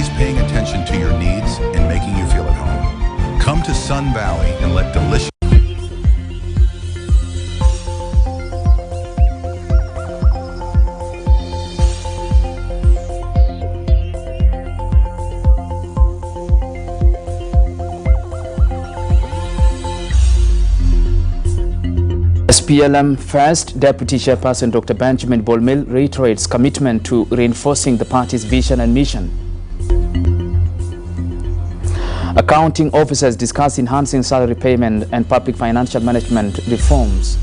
always paying attention to your needs and making you feel at home. Come to Sun Valley and let delicious SPLM First Deputy Chairperson Dr. Benjamin Bolmel reiterates commitment to reinforcing the party's vision and mission. Accounting officers discuss enhancing salary payment and public financial management reforms.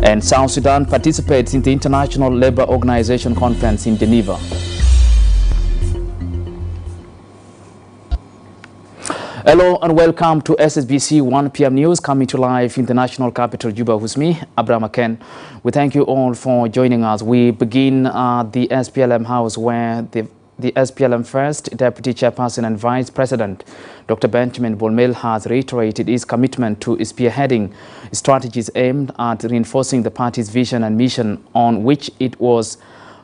And South Sudan participates in the International Labour Organization Conference in Geneva. Hello and welcome to SSBC 1 p.m. News, coming to live in the national capital, Juba. With me, Abraham Aken. We thank you all for joining us. We begin at the SPLM House, where the SPLM First Deputy Chairperson and Vice President, Dr. Benjamin Bolmel, has reiterated his commitment to spearheading strategies aimed at reinforcing the party's vision and mission, on which it was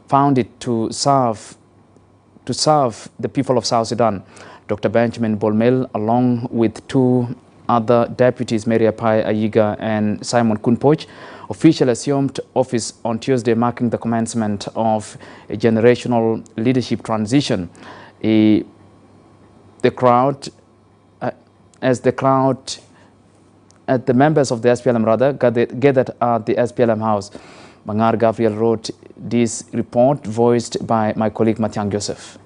founded to serve the people of South Sudan. Dr. Benjamin Bolmel, along with two other deputies, Mary Apai Ayiga and Simon Kunpoch, officially assumed office on Tuesday, marking the commencement of a generational leadership transition. The members of the SPLM gathered at the SPLM House. Mangar Gabriel wrote this report, voiced by my colleague Matiang Joseph.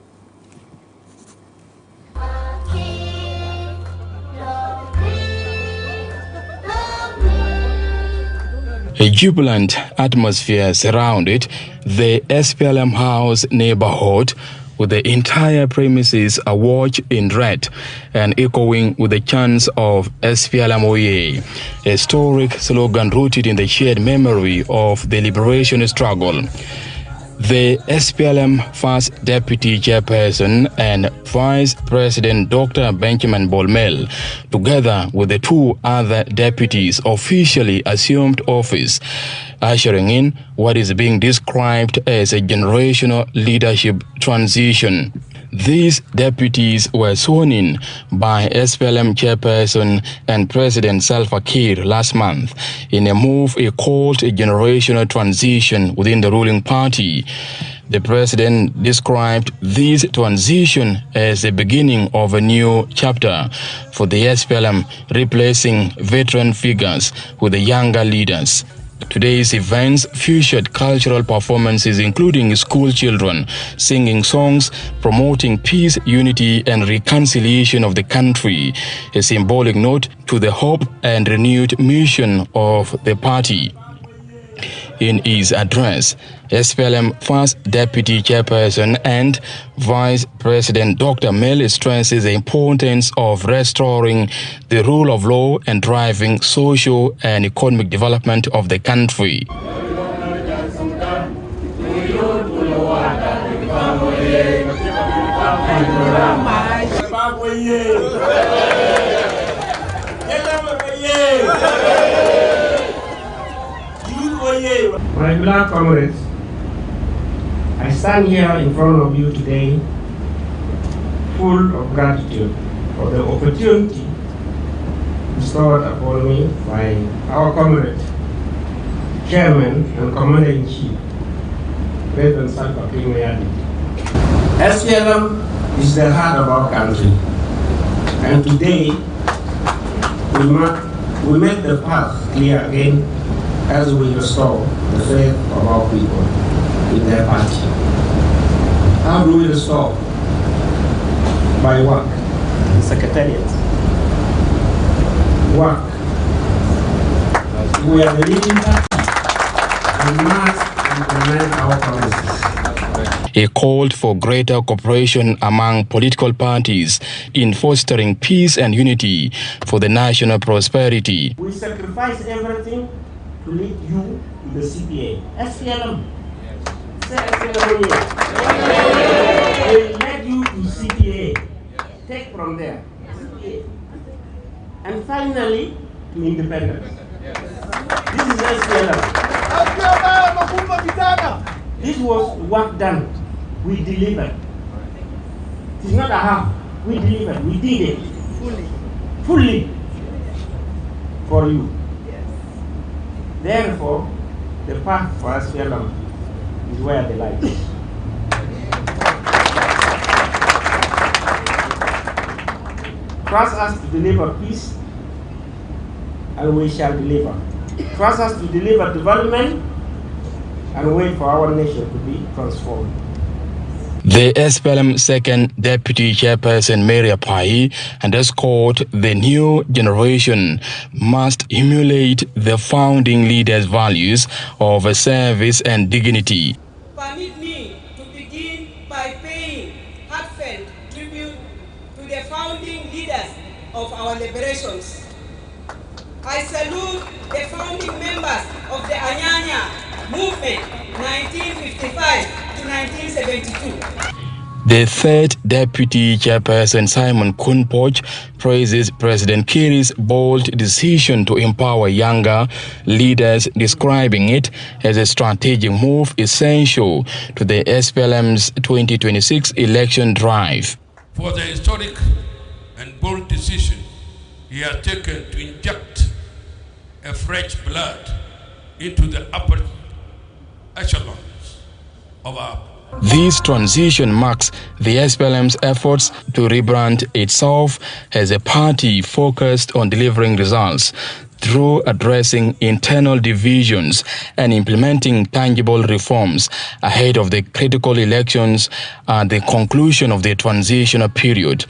A jubilant atmosphere surrounded the SPLM House neighborhood, with the entire premises awash in red and echoing with the chants of SPLM Oye, a historic slogan rooted in the shared memory of the liberation struggle. The SPLM First Deputy Chairperson and Vice President Dr. Benjamin Bolmel, together with the two other deputies, officially assumed office, ushering in what is being described as a generational leadership transition. These deputies were sworn in by SPLM Chairperson and President Salva Kiir last month in a move he called a generational transition within the ruling party. The president described this transition as the beginning of a new chapter for the SPLM, replacing veteran figures with the younger leaders. Today's events featured cultural performances, including school children singing songs promoting peace, unity, and reconciliation of the country, a symbolic note to the hope and renewed mission of the party. In his address, SPLM First Deputy Chairperson and Vice President Dr. Mel stresses the importance of restoring the rule of law and driving social and economic development of the country. My black comrades, I stand here in front of you today full of gratitude for the opportunity bestowed upon me by our comrade, Chairman and Commander-in-Chief, President Salva Kiir Mayardit. SPLM is the heart of our country, and today we make the path clear again as we restore the faith of our people in their party. How do we restore? By work. Secretariat. Work. We are the leading party. We must implement our promises. He called for greater cooperation among political parties in fostering peace and unity for the national prosperity. We sacrifice everything to lead you to the CPA. SPLM. Say SPLM. They led you to CPA. Take from there. CPA. And finally, to independence. This is SPLM. This was work done we delivered. It's not a half. We delivered. We did it. Fully. For you. Therefore, the path for us is where the light is. Trust us to deliver peace, and we shall deliver. Trust us to deliver development, and wait for our nation to be transformed. The SPLM second deputy chairperson Mary Apai underscored the new generation must emulate the founding leaders' values of service and dignity. Permit me to begin by paying heartfelt tribute to the founding leaders of our liberations. I salute the founding members of the Anyanya movement 1955 to 1972. The third deputy chairperson Simon Kunpoch praises President Kiiri's bold decision to empower younger leaders, describing it as a strategic move essential to the SPLM's 2026 election drive. For the historic and bold decision he has taken to inject a fresh blood into the upper echelons of our. This transition marks the SPLM's efforts to rebrand itself as a party focused on delivering results through addressing internal divisions and implementing tangible reforms ahead of the critical elections and the conclusion of the transitional period.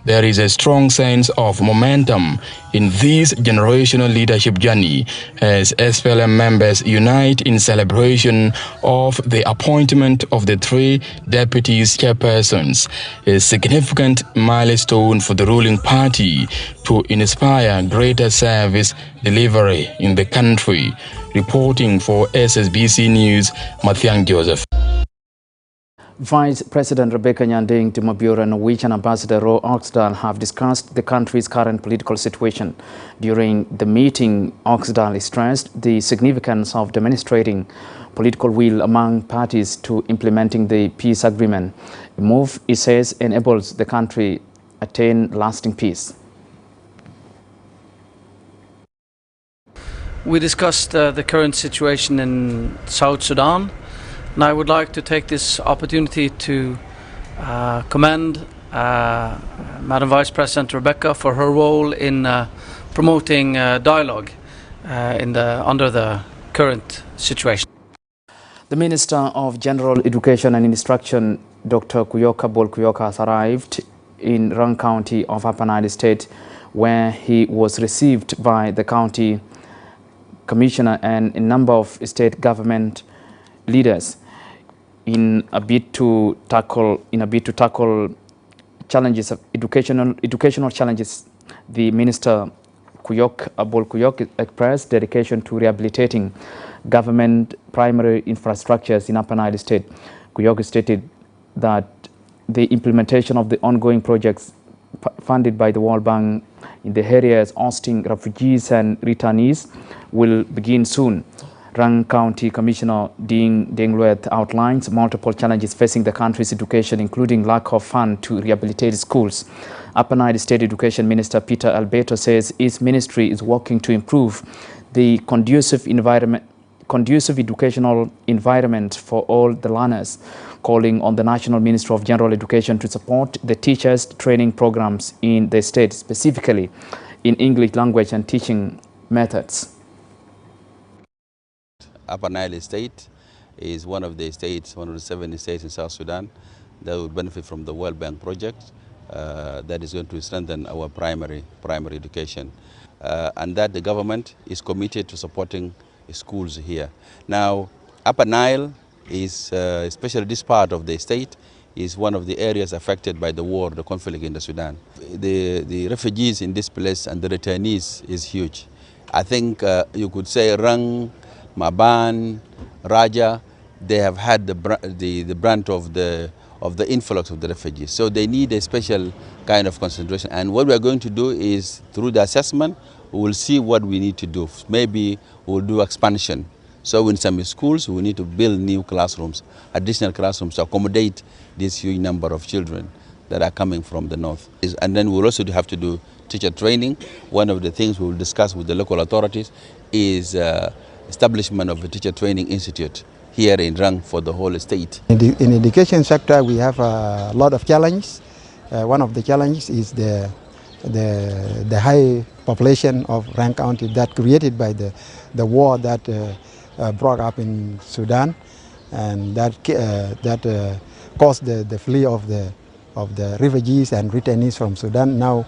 There is a strong sense of momentum in this generational leadership journey as SPLM members unite in celebration of the appointment of the three deputies chairpersons, a significant milestone for the ruling party to inspire greater service delivery in the country. Reporting for SSBC News, Mathiang Joseph. Vice President Rebecca Nyanding Timabura and Norwegian Ambassador Roy Oxdal have discussed the country's current political situation. During the meeting, Oxdal stressed the significance of demonstrating political will among parties to implementing the peace agreement. A move, he says, enables the country attain lasting peace. We discussed the current situation in South Sudan. And I would like to take this opportunity to commend Madam Vice President Rebecca for her role in promoting dialogue under the current situation. The Minister of General Education and Instruction, Dr. Kuyoka Bol Kuyoka, has arrived in Rang County of Upper Nile State, where he was received by the county commissioner and a number of state government leaders in a bid to tackle challenges of educational challenges. The Minister Bol Kuyok expressed dedication to rehabilitating government primary infrastructures in Upper Nile State. Kuyok stated that the implementation of the ongoing projects funded by the World Bank in the areas hosting refugees and returnees will begin soon. Rang County Commissioner Ding Dengluet outlines multiple challenges facing the country's education, including lack of funds to rehabilitate schools. Upper Nile State Education Minister Peter Alberto says his ministry is working to improve the conducive educational environment for all the learners, calling on the National Ministry of General Education to support the teachers' training programs in the state, specifically in English language and teaching methods. Upper Nile State is one of the 70 states in South Sudan that will benefit from the World Bank project that is going to strengthen our primary education. And that the government is committed to supporting schools here. Now, Upper Nile is, especially this part of the state, is one of the areas affected by the war, the conflict in the Sudan. The refugees in this place and the returnees is huge. I think you could say Rang, Maban, Raja, they have had the brunt of the influx of the refugees. So they need a special kind of concentration. And what we are going to do is, through the assessment, we will see what we need to do. Maybe we'll do expansion So in some schools, we need to build new classrooms, additional classrooms to accommodate this huge number of children that are coming from the north. And then we'll also have to do teacher training. One of the things we will discuss with the local authorities is establishment of a teacher training institute here in Rang for the whole state. In the education sector, we have a lot of challenges. One of the challenges is the high population of Rang County that created by the war that broke up in Sudan, and that caused the flee of the refugees and returnees from Sudan. Now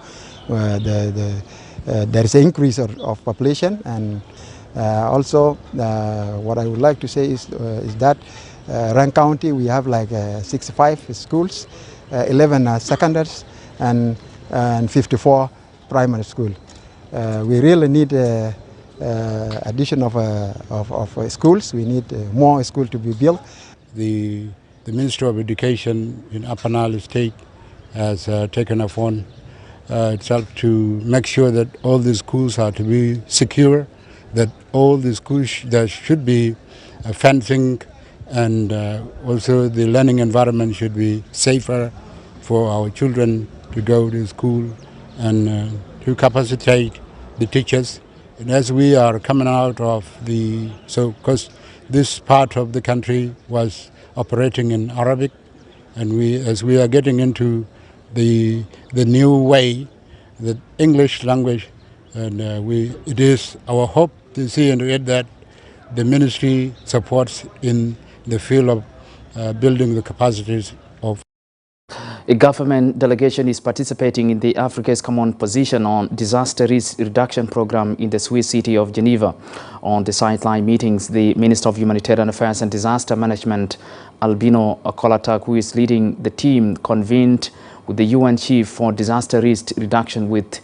there is an increase of population, and also what I would like to say is that Rang County, we have like 65 schools, 11 secondaries, and 54 primary schools. We really need addition of schools. We need more schools to be built. The Ministry of Education in Upper Nile State has taken upon itself to make sure that all the schools are to be secure, that all the schools there should be fencing, and also the learning environment should be safer for our children to go to school, and to capacitate the teachers. And as we are coming out of because this part of the country was operating in Arabic, and as we are getting into the new way, the English language, and it is our hope to see and read that the ministry supports in the field of building the capacities of. A government delegation is participating in the Africa's Common Position on Disaster Risk Reduction Program in the Swiss city of Geneva. On the sideline meetings, the Minister of Humanitarian Affairs and Disaster Management, Albino Kolatak, who is leading the team, convened with the UN Chief for Disaster Risk Reduction with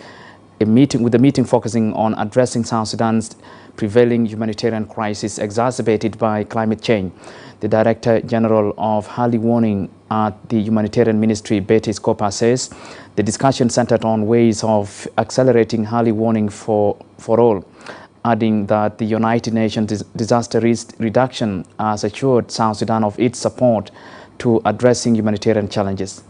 the meeting focusing on addressing South Sudan's prevailing humanitarian crisis exacerbated by climate change. The Director General of Early Warning at the Humanitarian Ministry, Betty Scopa, says the discussion centered on ways of accelerating early warning for all, adding that the United Nations Disaster Risk Reduction has assured South Sudan of its support to addressing humanitarian challenges.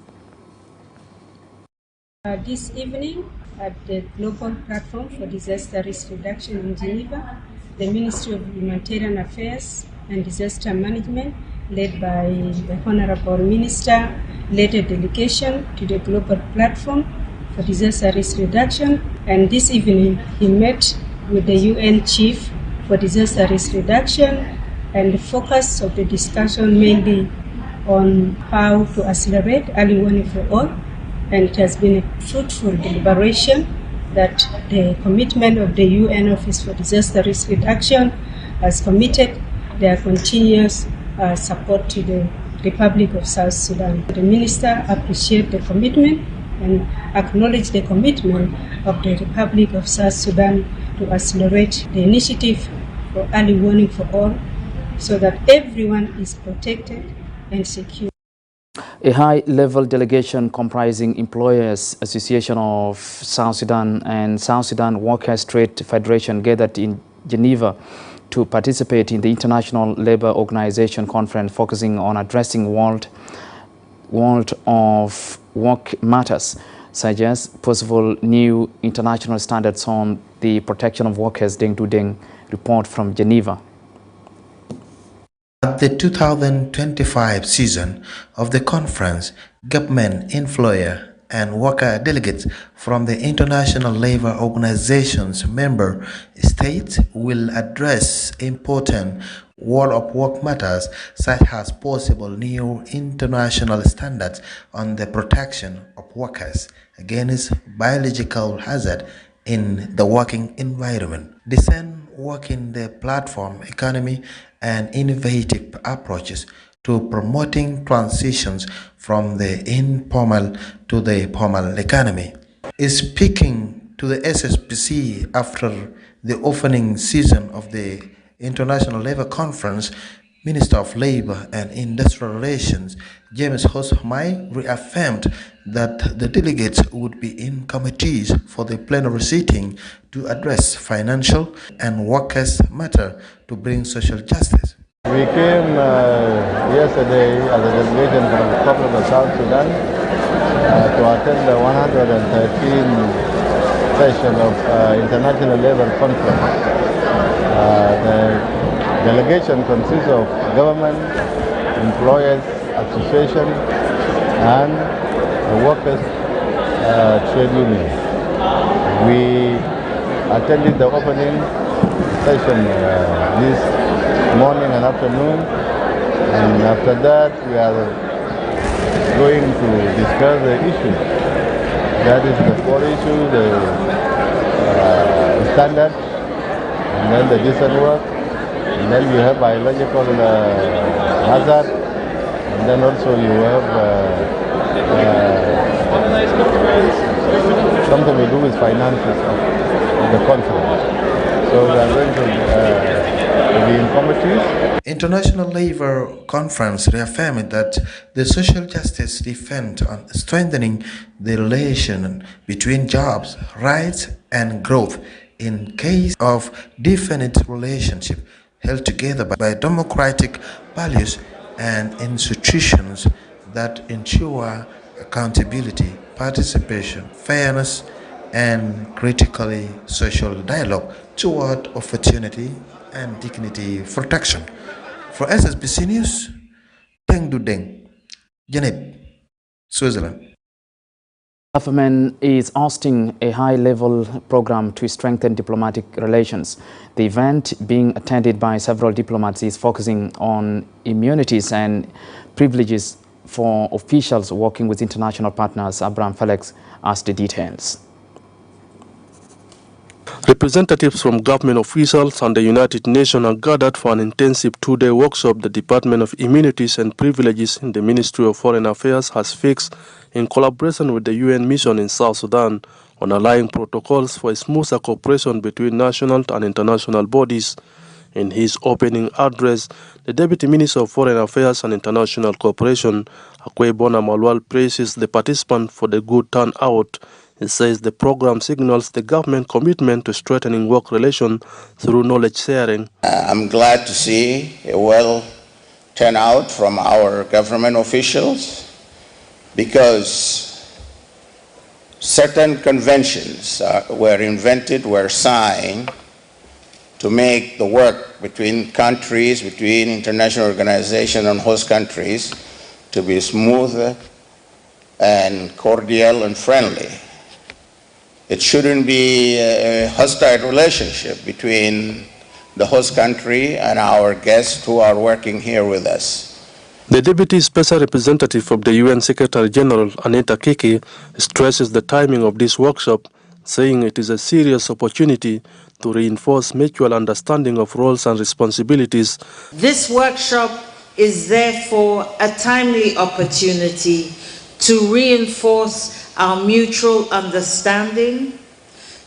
This evening at the Global Platform for Disaster Risk Reduction in Geneva, the Ministry of Humanitarian Affairs and Disaster Management, led by the Honorable Minister, led a delegation to the Global Platform for Disaster Risk Reduction, and this evening he met with the UN Chief for Disaster Risk Reduction, and the focus of the discussion mainly on how to accelerate early warning for all. And it has been a fruitful deliberation that the commitment of the UN Office for Disaster Risk Reduction has committed their continuous support to the Republic of South Sudan. The Minister appreciates the commitment and acknowledges the commitment of the Republic of South Sudan to accelerate the initiative for early warning for all so that everyone is protected and secure. A high-level delegation comprising Employers Association of South Sudan and South Sudan Workers' Trade Federation gathered in Geneva to participate in the International Labour Organization conference focusing on addressing world of work matters, such as possible new international standards on the protection of workers. Deng Dudeng report from Geneva. At the 2025 season of the conference, government, employer, and worker delegates from the International Labour Organization's member states will address important world of work matters such as possible new international standards on the protection of workers against biological hazard in the working environment. Decent working the platform economy and innovative approaches to promoting transitions from the informal to the formal economy. Speaking to the SSPC after the opening season of the International Labour Conference, Minister of Labour and Industrial Relations, James Hosmai reaffirmed that the delegates would be in committees for the plenary sitting to address financial and workers' matter to bring social justice. We came yesterday as a delegation from the Republic of South Sudan to attend the 113th session of International Labour Conference. The delegation consists of government, employers, association, and the workers' trade union. We attended the opening session this morning and afternoon, and after that we are going to discuss the issues. That is the core issue, the standard, and then the decent work, and then you have biological hazard, and then also you have something to do with finances of the conference. So we are going to be in committees. International Labour Conference reaffirmed that the social justice depends on strengthening the relation between jobs, rights, and growth in case of definite relationship held together by democratic values and institutions that ensure accountability, participation, fairness, and critically social dialogue toward opportunity and dignity protection. For SSBC News, Deng Du Deng, Genève, Switzerland. Government is hosting a high-level program to strengthen diplomatic relations. The event, being attended by several diplomats, is focusing on immunities and privileges for officials working with international partners. Abraham Felix has the details. Representatives from government officials and the United Nations are gathered for an intensive two-day workshop the Department of Immunities and Privileges in the Ministry of Foreign Affairs has fixed in collaboration with the UN mission in South Sudan on aligning protocols for a smoother cooperation between national and international bodies. In his opening address, the Deputy Minister of Foreign Affairs and International Cooperation, Akwebona Malwal, praises the participants for the good turnout. He says the program signals the government commitment to strengthening work relations through knowledge sharing. I'm glad to see a well turnout from our government officials because certain conventions were signed to make the work between countries, between international organizations and host countries to be smoother and cordial and friendly. It shouldn't be a hostile relationship between the host country and our guests who are working here with us. The Deputy Special Representative of the UN Secretary General, Anita Kiki, stresses the timing of this workshop, saying it is a serious opportunity to reinforce mutual understanding of roles and responsibilities. This workshop is therefore a timely opportunity to reinforce our mutual understanding,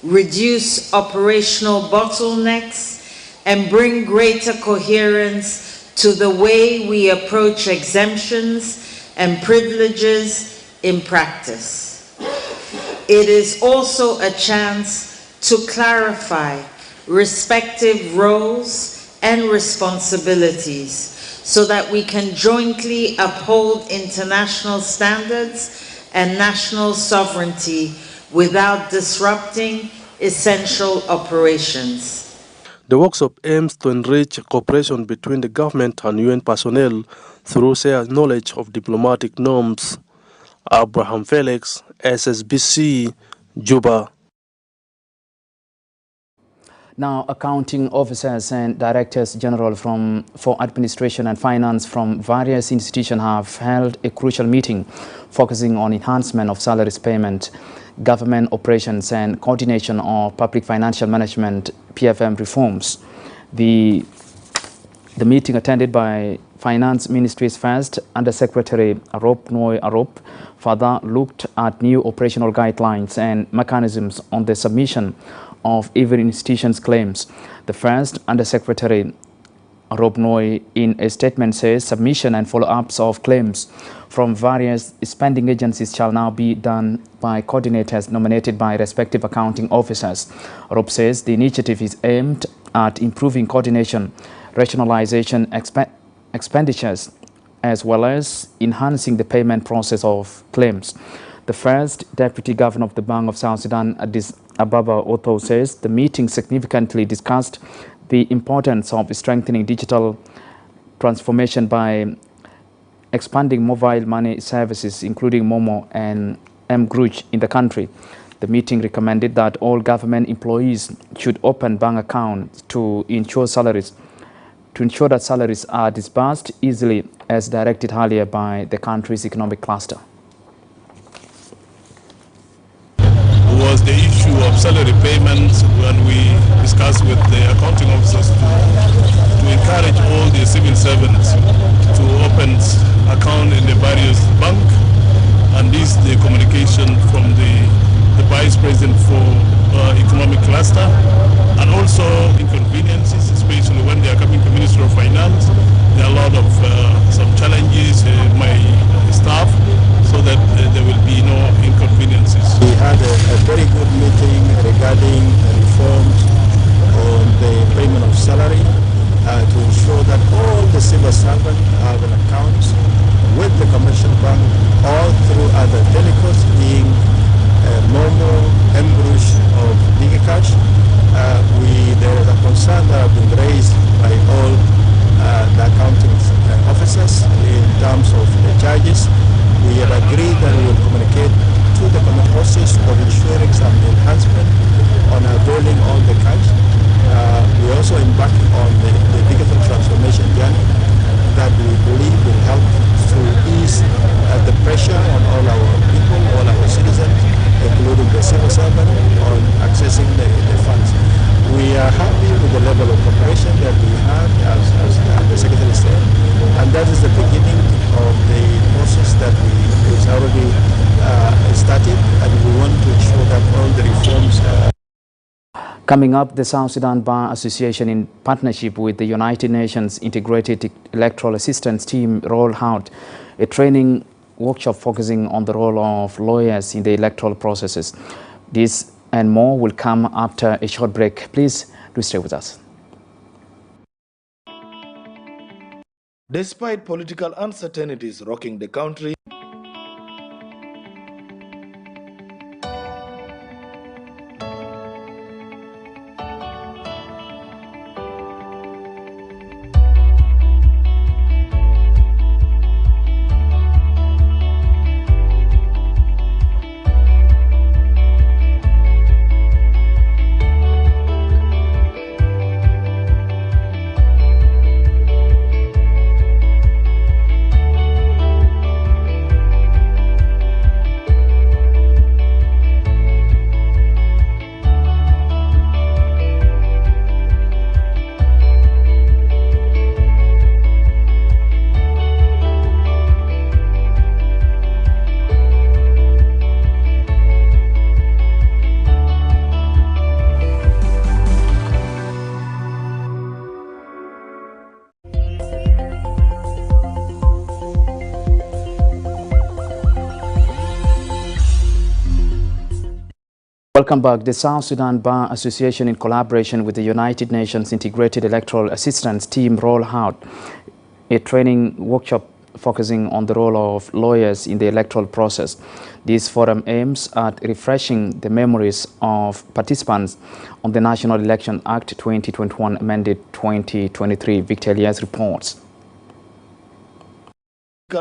reduce operational bottlenecks, and bring greater coherence to the way we approach exemptions and privileges in practice. It is also a chance to clarify respective roles and responsibilities so that we can jointly uphold international standards and national sovereignty without disrupting essential operations. The workshop aims to enrich cooperation between the government and UN personnel through shared knowledge of diplomatic norms. Abraham Felix, SSBC, Juba. Now, accounting officers and directors general for administration and finance from various institutions have held a crucial meeting focusing on enhancement of salaries payment, government operations and coordination of public financial management (PFM) reforms. The meeting, attended by Finance Ministry's first Under-Secretary Arop Noi Arop, further looked at new operational guidelines and mechanisms on the submission of every institution's claims. The first Under-Secretary Rob Noi, in a statement, says submission and follow-ups of claims from various spending agencies shall now be done by coordinators nominated by respective accounting officers. Rob says the initiative is aimed at improving coordination, rationalization, expenditures, as well as enhancing the payment process of claims. The first Deputy Governor of the Bank of South Sudan, Addis Ababa Otto, says the meeting significantly discussed the importance of strengthening digital transformation by expanding mobile money services, including Momo and mGruj in the country. The meeting recommended that all government employees should open bank accounts to ensure that salaries are disbursed easily as directed earlier by the country's economic cluster. Was the issue of salary payments when we discussed with the accounting officers to encourage all the civil servants to open account in the various banks, and this the communication from the Vice President for Economic Cluster, and also inconveniences, especially when they are coming to Ministry of Finance. There are a lot of some challenges, my staff, so that there will be no inconveniences. We had a very good meeting regarding reforms on the payment of salary to ensure that all the civil servants have an account with the commercial bank or through other telecoms, being Momo, mGruj or DigiCash. There is a concern that has been raised by all the accounting officers in terms of the charges. We have agreed that we will communicate to the common process of ensuring some enhancement on availing all the cash. We also embark on the digital transformation journey that we believe will help to ease the pressure on all our people, all our citizens, including the civil servant, on accessing the funds. We are happy with the level of cooperation that we had as the Secretary said, and that is the beginning of the process that is already started, and we want to ensure that all the reforms. Coming up, the South Sudan Bar Association, in partnership with the United Nations Integrated Electoral Assistance Team, rolled out a training workshop focusing on the role of lawyers in the electoral processes. This and more will come after a short break. Please do stay with us. Despite political uncertainties rocking the country, welcome back. The South Sudan Bar Association, in collaboration with the United Nations Integrated Electoral Assistance Team, rolled out a training workshop focusing on the role of lawyers in the electoral process. This forum aims at refreshing the memories of participants on the National Election Act 2021 amended 2023. Victor Elias reports.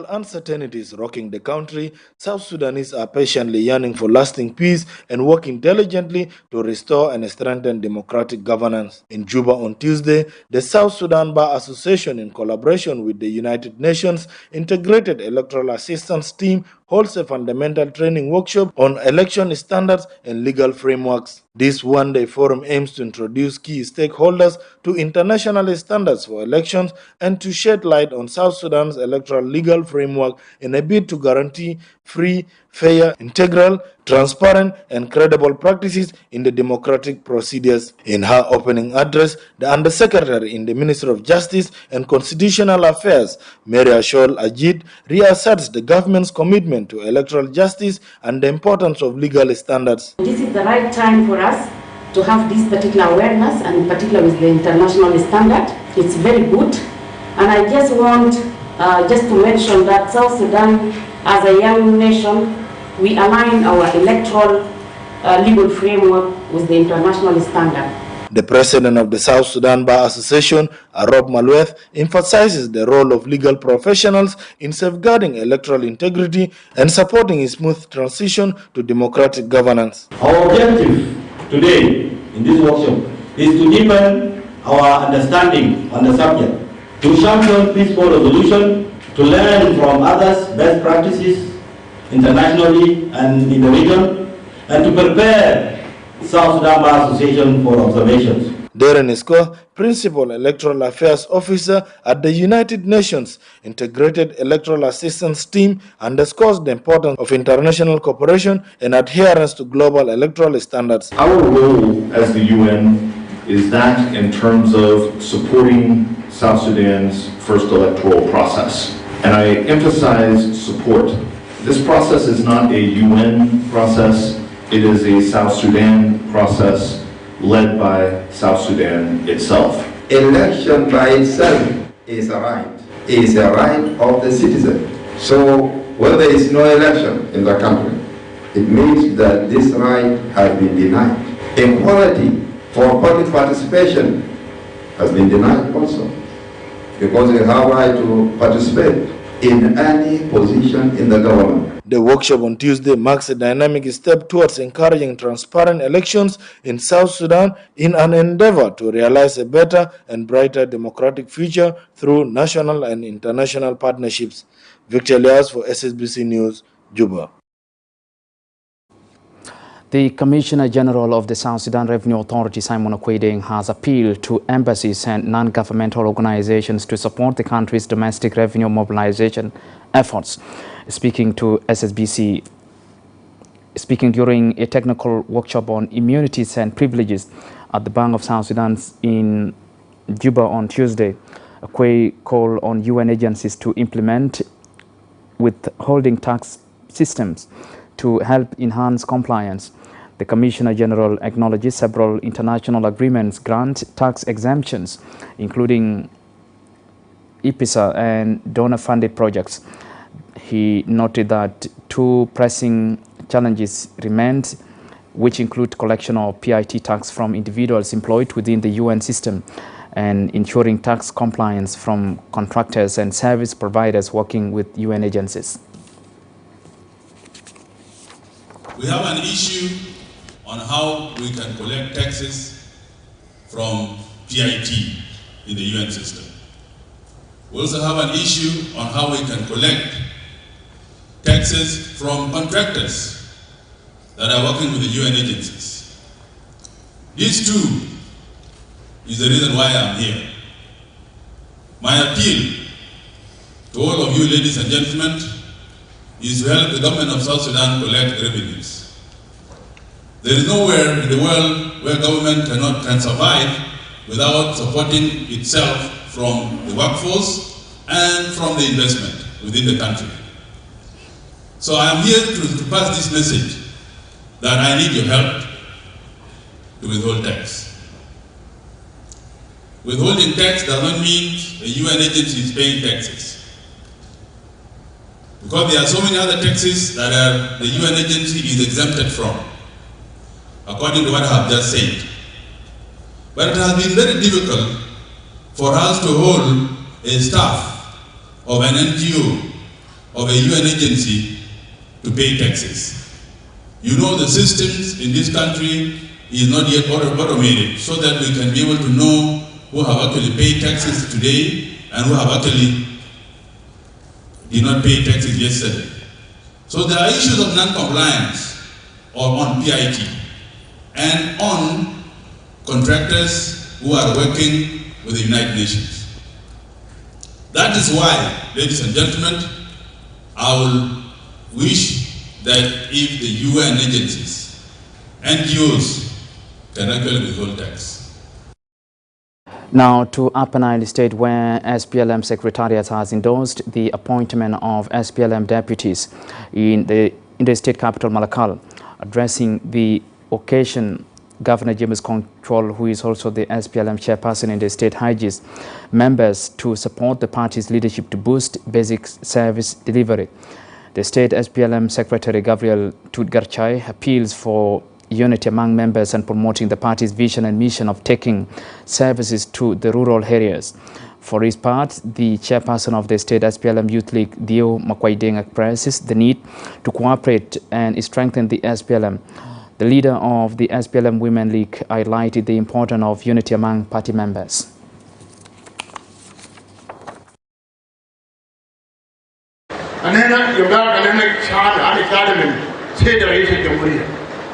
Uncertainties rocking the country, South Sudanese are patiently yearning for lasting peace and working diligently to restore and strengthen democratic governance. In Juba on Tuesday, the South Sudan Bar Association, in collaboration with the United Nations Integrated Electoral Assistance Team, holds a fundamental training workshop on election standards and legal frameworks. This one-day forum aims to introduce key stakeholders to international standards for elections and to shed light on South Sudan's electoral legal framework in a bid to guarantee free, fair, integral, transparent, and credible practices in the democratic procedures. In her opening address, the Undersecretary in the Ministry of Justice and Constitutional Affairs, Mary Ashol Ajit, reasserts the government's commitment to electoral justice and the importance of legal standards. This is the right time for us to have this particular awareness, and in particular with the international standard. It's very good. And I just want just to mention that South Sudan, as a young nation, we align our electoral legal framework with the international standard. The president of the South Sudan Bar Association, Arob Malweth, emphasizes the role of legal professionals in safeguarding electoral integrity and supporting a smooth transition to democratic governance. Our objective today in this workshop is to deepen our understanding on the subject, to champion peaceful resolution, to learn from others' best practices internationally and in the region, and to prepare South Sudan Bar Association for observations. Darren Isko, Principal Electoral Affairs Officer at the United Nations Integrated Electoral Assistance Team, underscores the importance of international cooperation and adherence to global electoral standards. Our role as the UN is that in terms of supporting South Sudan's first electoral process. And I emphasize support. This process is not a UN process. It is a South Sudan process led by South Sudan itself. Election by itself is a right. It is a right of the citizen. So when there is no election in the country, it means that this right has been denied. Equality for public participation has been denied also, because they have a right to participate in any position in the government. The workshop on Tuesday marks a dynamic step towards encouraging transparent elections in South Sudan in an endeavor to realize a better and brighter democratic future through national and international partnerships. Victor Elias for SSBC News, Juba. The Commissioner General of the South Sudan Revenue Authority, Simon Okwedeng, has appealed to embassies and non-governmental organizations to support the country's domestic revenue mobilization efforts. Speaking to SSBC, during a technical workshop on immunities and privileges at the Bank of South Sudan in Juba on Tuesday, Okwei called on UN agencies to implement withholding tax systems to help enhance compliance. The Commissioner General acknowledges several international agreements grant tax exemptions, including IPISA and donor-funded projects. He noted that two pressing challenges remained, which include collection of PIT tax from individuals employed within the UN system and ensuring tax compliance from contractors and service providers working with UN agencies. We have an issue on how we can collect taxes from PIT in the UN system. We also have an issue on how we can collect taxes from contractors that are working with the UN agencies. These two is the reason why I'm here. My appeal to all of you ladies and gentlemen is to help the government of South Sudan collect revenues. There is nowhere in the world where government can survive without supporting itself from the workforce and from the investment within the country. So I am here to pass this message that I need your help to withhold tax. Withholding tax does not mean the UN agency is paying taxes. Because there are so many other taxes that the UN agency is exempted from, according to what I have just said. But it has been very difficult for us to hold a staff of an NGO, of a UN agency, to pay taxes. You know the systems in this country is not yet automated, so that we can be able to know who have actually paid taxes today and who have actually did not pay taxes yesterday. So there are issues of non-compliance or on PIT and on contractors who are working with the United Nations. That is why, ladies and gentlemen, I will wish that if the UN agencies, NGOs, can actually withhold tax. Now to Upper Nile State, where SPLM Secretariat has endorsed the appointment of SPLM deputies in the state capital Malakal. Addressing the occasion, Governor James Control, who is also the SPLM chairperson in the state, urges members to support the party's leadership to boost basic service delivery. The state SPLM Secretary Gabriel Tutgarchai appeals for unity among members and promoting the party's vision and mission of taking services to the rural areas. For his part, the chairperson of the state SPLM Youth League, Dio Makwaideng, expresses the need to cooperate and strengthen the SPLM. The leader of the SPLM Women League highlighted the importance of unity among party members.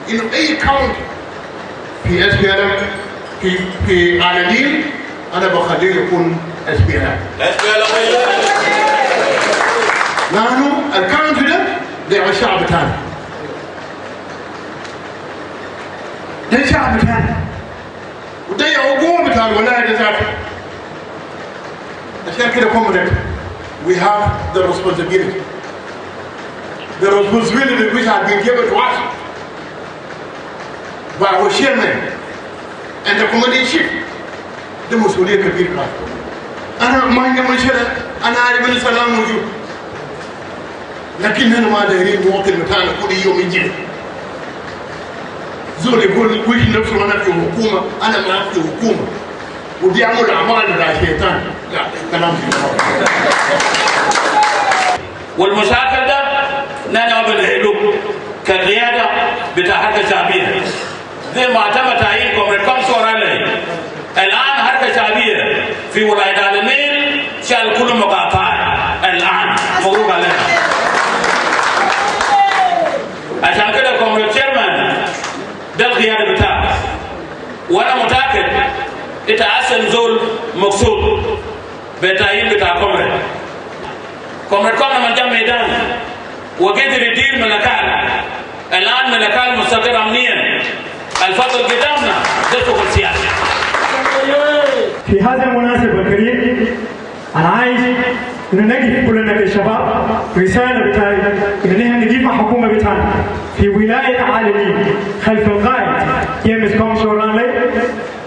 In أي county في SPLM في عالمين أنا بخليه يكون SPLM. نحن الكاونتي ده الشعب تاني. ده شعب تاني. وده حكومة تاني ولا ده ذاته. عشان كده كومريت we have the responsibility. The responsibility which has been given to us by our chairman and the commander in chief. ده مسؤولية كبيرة. أنا ما عندي مشكلة، أنا عارف إن السلام موجود. لكن أنا ما دايرين مواطن مكان كل يوم يجي. زول يقول ويش نفسه أنا في حكومة، أنا ما في حكومة. وبيعمل أعمال على الشيطان. لا كلام والمشاكل ده نحن بنحله كقيادة بتاع حركة شعبية. زي ما تم تعيين كومريد كونسول علي. الآن حركة شعبية في ولاية عالمين شال كل مقاطعات الآن مبروك علينا. عشان كده كومريد شيرمان ده القيادة بتاعه. وأنا متأكد إتعسن زول مقصود بتعيين بتاع كومريد. كومريد كومريد من جمع ميدان وقدر يدير ملكال. الآن ملكال مستقر أمنيا. الفضل قدامنا ده شغل سياسي. في هذا المناسبة الكريم أنا عايز إن نقف كلنا كشباب رسالة بتاعي إن نحن نجيب مع حكومة بتاعنا في ولاية عالمين خلف القائد جيمس كونسول علي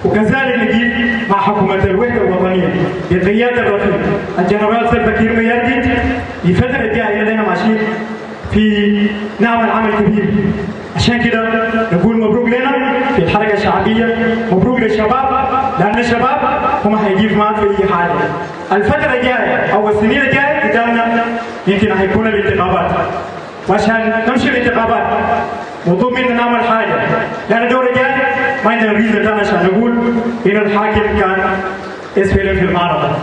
وكذلك نجيب مع حكومة الوحدة الوطنية بقيادة الرئيس الجنرال سلفا كير ميارديت الفترة الجاية لنا ماشيين في نعمل عمل كبير. عشان كده نقول مبروك لنا في الحركة الشعبية، مبروك للشباب لأن الشباب هم هيجيب معاك في أي حاجة. الفترة الجاية أو السنين الجاية قدامنا يمكن هيكون الانتخابات. وعشان نمشي الانتخابات مطلوب منا نعمل حاجة لأن الدور الجاي ما عندنا ريزة تانية عشان نقول إن الحاكم كان SPLM في المعرضة.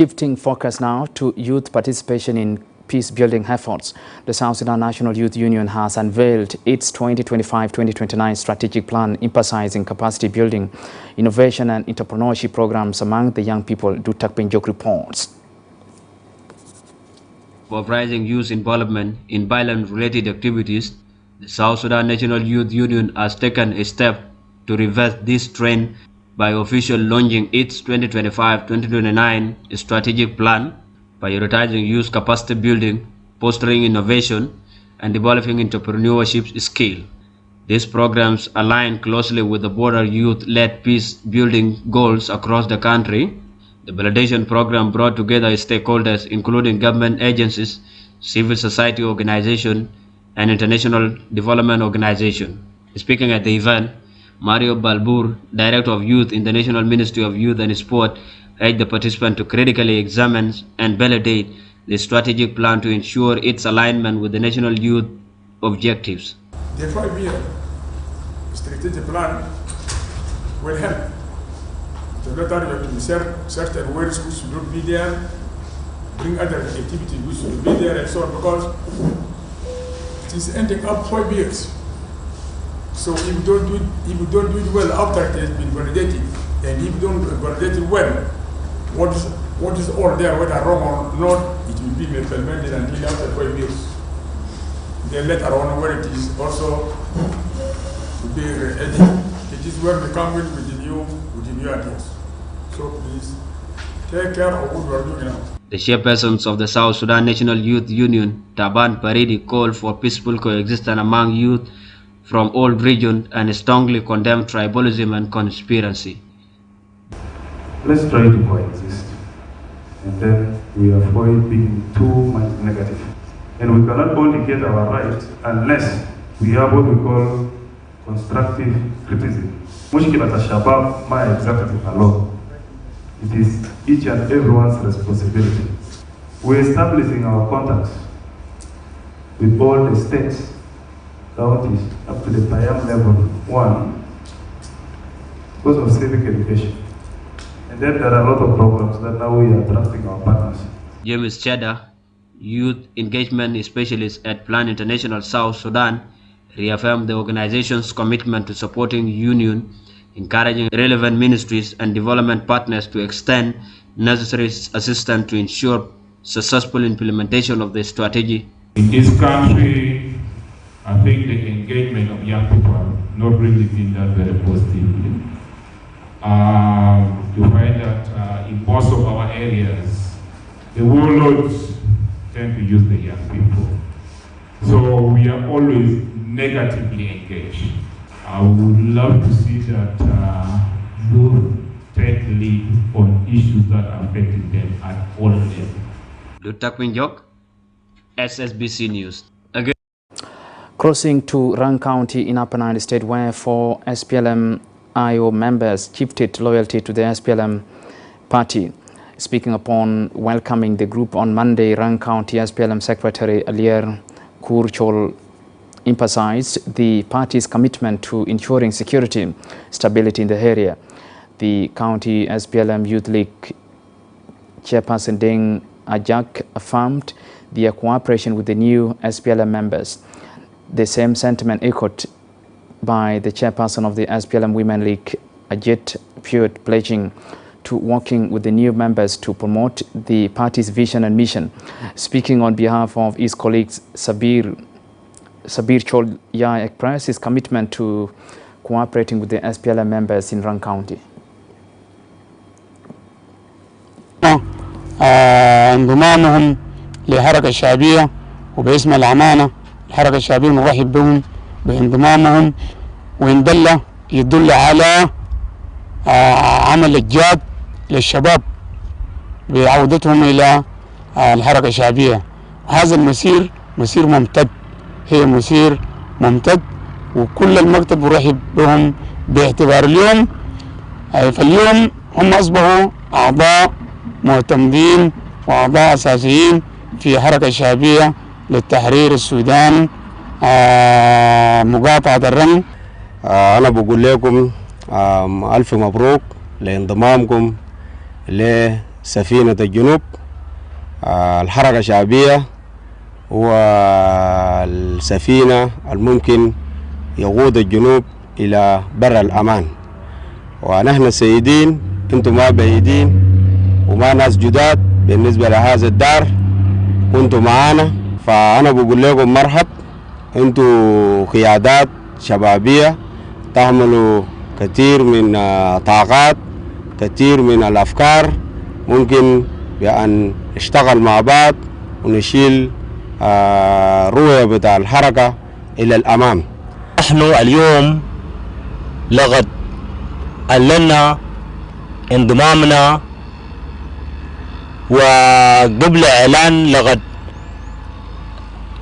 Shifting focus now to youth participation in peace-building efforts, the South Sudan National Youth Union has unveiled its 2025-2029 strategic plan emphasizing capacity building, innovation and entrepreneurship programs among the young people, Dutak Benjok reports. For rising youth involvement in violence-related activities, the South Sudan National Youth Union has taken a step to reverse this trend by officially launching its 2025-2029 strategic plan, prioritizing youth capacity building, fostering innovation, and developing entrepreneurship skill. These programs align closely with the broader youth-led peace-building goals across the country. The validation program brought together stakeholders including government agencies, civil society organizations, and international development organizations. Speaking at the event, Mario Balbour, Director of Youth in the National Ministry of Youth and Sport, urged the participants to critically examine and validate the strategic plan to ensure its alignment with the national youth objectives. The 5-year strategic plan will help. The latter, you have to insert certain words which should not be there, bring other activities which should be there, and so on, because it is ending up 5 years. So if you don't do it well after it has been validated, and if you don't validate it well, what is all there, whether wrong or not, it will be implemented until after 5 years. Then later on, when it is also to be ready, it is where we come in with the new ideas. So please take care of what we are doing now. The chairpersons of the South Sudan National Youth Union, Taban Paridi, called for peaceful coexistence among youth from all regions and strongly condemned tribalism and conspiracy. Let's try to coexist, and then we avoid being too much negative. And we cannot only get our rights unless we have what we call constructive criticism. مشكلة الشباب ما executive alone. It is each and everyone's responsibility. We're establishing our contacts with all the states, counties, up to the Payam level 1 because of civic education. And then there are a lot of programs that now we are attracting our partners. James Cheddar, Youth Engagement Specialist at Plan International South Sudan, reaffirmed the organization's commitment to supporting union, encouraging relevant ministries and development partners to extend necessary assistance to ensure successful implementation of the strategy. In this country, I think the engagement of young people have not really been done very positively. You find that in most of our areas, the warlords tend to use the young people. So we are always negatively engaged. I would love to see that youth take lead on issues that are affecting them at all levels. Lutakwin Jok, SSBC News. Again. Crossing to Rang County in Upper Nile State, where 4 SPLM-IO members shifted loyalty to the SPLM party. Speaking upon welcoming the group on Monday, Rang County SPLM Secretary Alier Kurchol emphasized the party's commitment to ensuring security, stability in the area. The County SPLM Youth League Chairperson Deng Ajak affirmed their cooperation with the new SPLM members. The same sentiment echoed by the chairperson of the SPLM Women League, Ajit Pure, pledging to working with the new members to promote the party's vision and mission. Speaking on behalf of his colleagues, Sabir Cholya expressed his commitment to cooperating with the SPLM members in Rang County. انضمامهم للحركة الشعبية وباسم الأمانة الحركة الشعبية مرحب بهم بانضمامهم، وإن يدل على عمل الجاد للشباب بعودتهم إلى الحركة الشعبية. هذا المسير مسير ممتد، هي مسير ممتد، وكل المكتب مرحب بهم باعتبار اليوم فاليوم هم أصبحوا أعضاء معتمدين وأعضاء أساسيين في حركة شعبية للتحرير السوداني مقاطعة الرنج. أنا بقول لكم ألف مبروك لانضمامكم لسفينة الجنوب. الحركة الشعبية والسفينة الممكن يقود الجنوب إلى بر الأمان، ونحن سيدين، انتم ما بعيدين وما ناس جداد بالنسبة لهذا الدار، كنتم معانا. فأنا بقول لكم مرحب، انتم قيادات شبابية تعملوا كثير من طاقات، كثير من الأفكار، ممكن بأن نشتغل مع بعض ونشيل رؤية بتاع الحركة إلى الأمام. نحن اليوم لقد أعلنا انضمامنا، وقبل إعلان لقد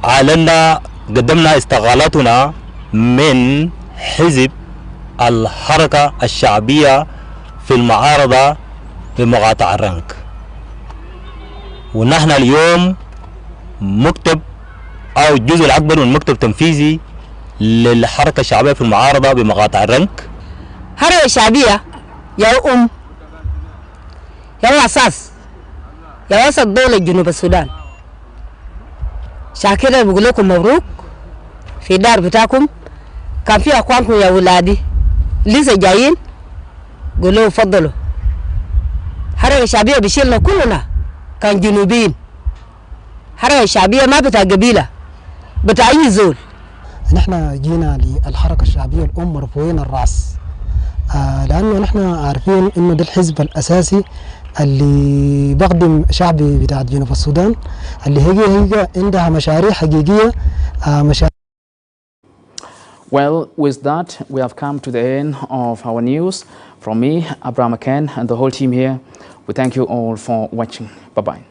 أعلنا قدمنا استقالتنا من حزب الحركة الشعبية في المعارضة بمقاطعة الرنك. ونحن اليوم مكتب أو الجزء الأكبر من مكتب تنفيذي للحركة الشعبية في المعارضة بمقاطع الرنك. الحركة الشعبية يا يا أساس يا وسط دولة جنوب السودان. عشان كده بقول لكم مبروك في دار بتاعكم. كان في أخوانكم يا ولادي لسه جايين قولوا فضلوا. الحركة الشعبية بيشيلنا كلنا كان جنوبيين. الحركة الشعبية ما بتاع قبيلة بتاع أي زول. نحن جينا للحركة الشعبية الأم مرفوعين الرأس لأنه نحن عارفين إنه ده الحزب الأساسي اللي بخدم شعبي بتاع جنوب السودان اللي هي عندها مشاريع حقيقية Well, with that, we have come to the end of our news. From me, Abraham Aken, and the whole team here, we thank you all for watching. Bye-bye.